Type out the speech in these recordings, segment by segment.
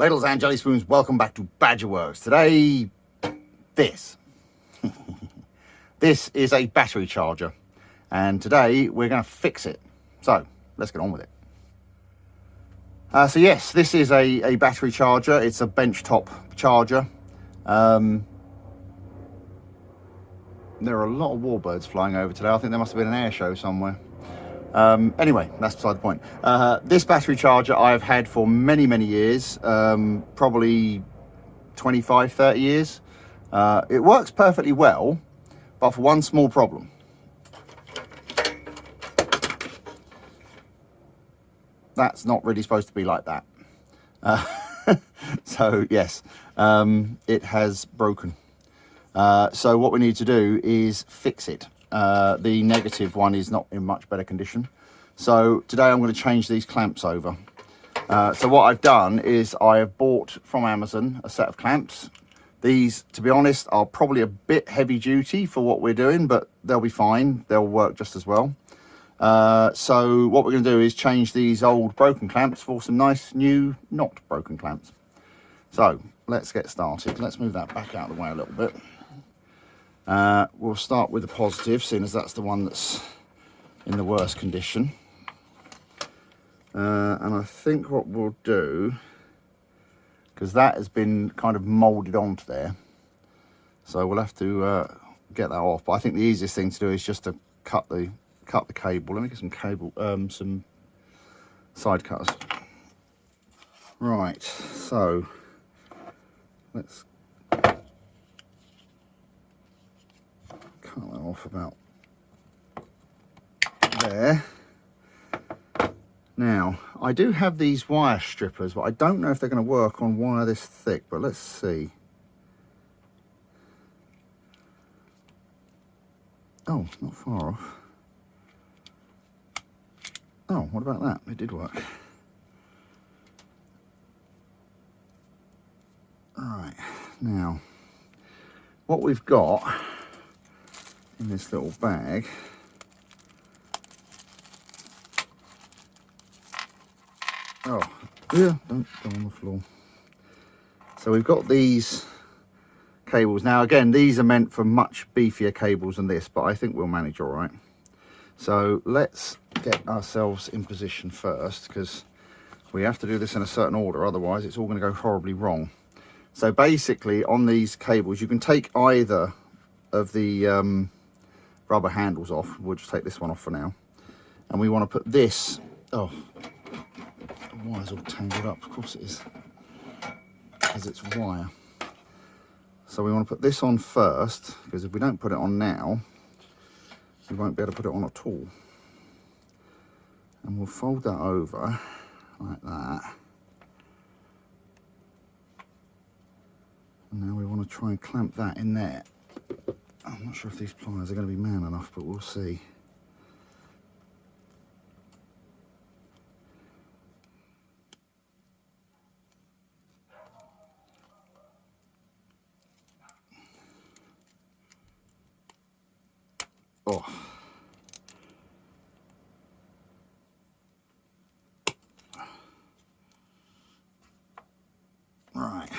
Ladles and jelly spoons, welcome back to Badgerworks. Today, this is a battery charger, and today we're going to fix it. So let's get on with it. So yes, this is a battery charger. It's a benchtop charger. There are a lot of warbirds flying over today. I think there must have been an air show somewhere. Anyway, that's beside the point. This battery charger I've had for many years, probably 25, 30 years. It works perfectly well, but for one small problem. That's not really supposed to be like that. So yes, it has broken. So what we need to do is fix it. The negative one is not in much better condition. So today I'm going to change these clamps over. So what I've done is I have bought from Amazon a set of clamps. These, to be honest, are probably a bit heavy duty for what we're doing, but they'll be fine. They'll work just as well. So what we're going to do is change these old broken clamps for some nice new not broken clamps. So let's get started. Let's move that back out of the way a little bit. We'll start with the positive, seeing as that's the one that's in the worst condition. And I think what we'll do, because that has been kind of moulded onto there, so we'll have to get that off. But I think the easiest thing to do is just to cut the cable. Let me get some cable, some side cutters. Right, so let's cut that off about there. Now, I do have these wire strippers, but I don't know if they're going to work on wire this thick, but let's see. Oh, not far off. Oh, what about that? It did work. Right, now, what we've got in this little bag don't go on the floor. So we've got these cables. Now again, these are meant for much beefier cables than this, but I think we'll manage all right. So let's get ourselves in position first, because we have to do this in a certain order, otherwise it's all going to go horribly wrong. So basically on these cables, you can take either of the rubber handles off. We'll just take this one off for now, and we want to put this, oh, the wire's all tangled up, of course it is, because it's wire. So we want to put this on first, because if we don't put it on now, we won't be able to put it on at all. And we'll fold that over like that. And now we want to try and clamp that in there. I'm not sure if these pliers are going to be man enough, but we'll see. Oh. Right.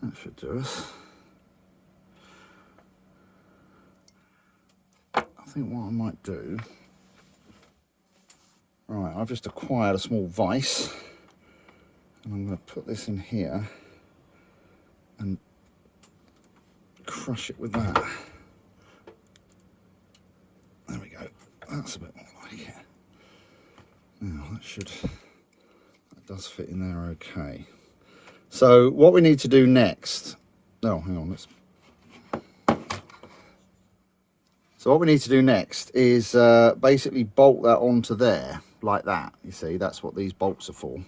That should do us. I think what I might do, right, I've just acquired a small vise, and I'm going to put this in here and crush it with that. There we go. That's a bit more like it. Now that does fit in there okay. So what we need to do next, oh, hang on, so what we need to do next is basically bolt that onto there, like that. You see, that's what these bolts are for.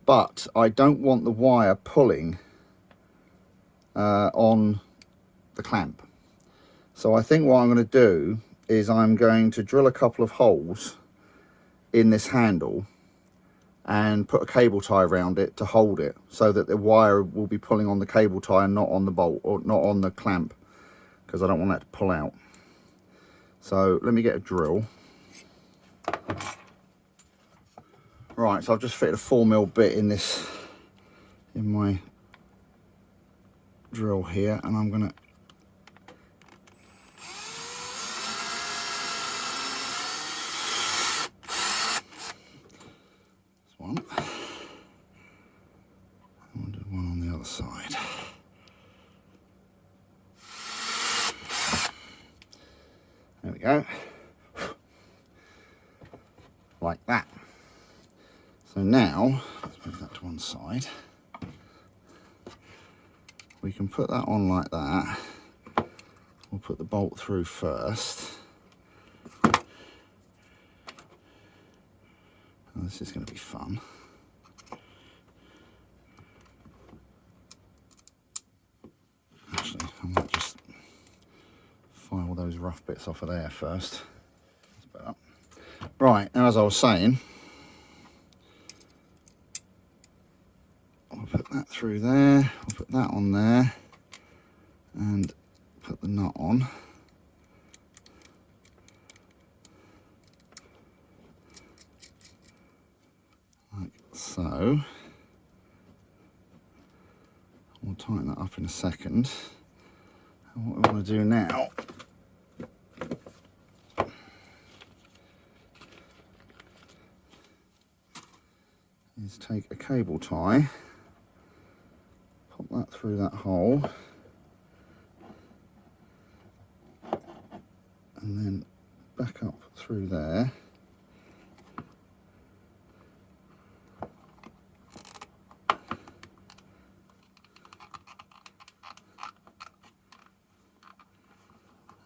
But I don't want the wire pulling on the clamp. So I think what I'm going to do is I'm going to drill a couple of holes in this handle and put a cable tie around it to hold it, so that the wire will be pulling on the cable tie and not on the bolt, or not on the clamp, because I don't want that to pull out. So let me get a drill. Right, so I've just fitted a 4mm bit in this, in my drill here, and I'm gonna one. I'll do one on the other side. There we go. Like that. So now, let's move that to one side. We can put that on like that. We'll put the bolt through first. Oh, this is going to be fun. Actually, I might just file those rough bits off of there first. That's better. Right, now as I was saying, I'll put that through there, I'll put that on there, and put the nut on. Like so. We'll tighten that up in a second. And what we want to do now is take a cable tie, pop that through that hole, and then back up through there.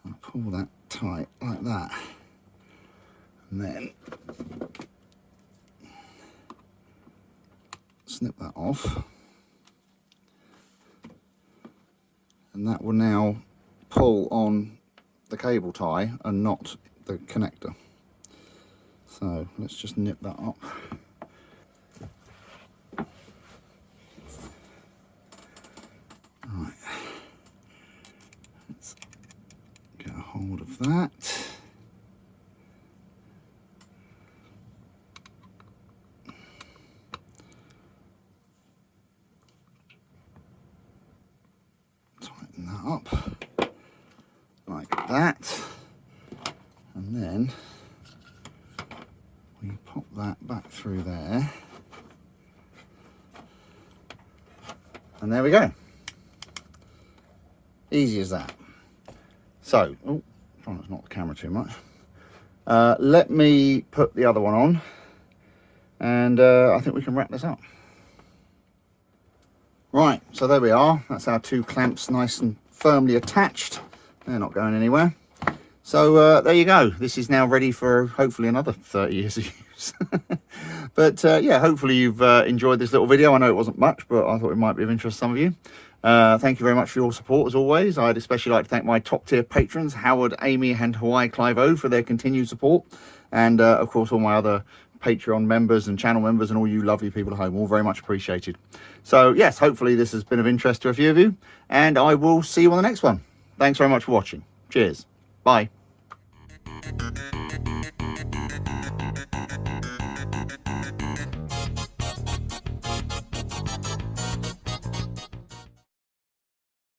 And pull that tight like that. And then snip that off. And that will now pull on the cable tie and not the connector. So let's just nip that up. Right. Let's get a hold of that. Tighten that up like that, and then we pop that back through there, and there we go. Easy as that. So, oh, trying not to knock the camera too much. Let me put the other one on, and I think we can wrap this up. Right, so there we are. That's our two clamps nice and firmly attached. They're not going anywhere. So there you go. This is now ready for hopefully another 30 years of use. But yeah, hopefully you've enjoyed this little video. I know it wasn't much, but I thought it might be of interest to some of you. Thank you very much for your support as always. I'd especially like to thank my top tier patrons, Howard, Amy and Hawaii Clive O, for their continued support. And of course all my other Patreon members and channel members and all you lovely people at home, all very much appreciated. So yes, hopefully this has been of interest to a few of you, and I will see you on the next one. Thanks very much for watching. Cheers. Bye.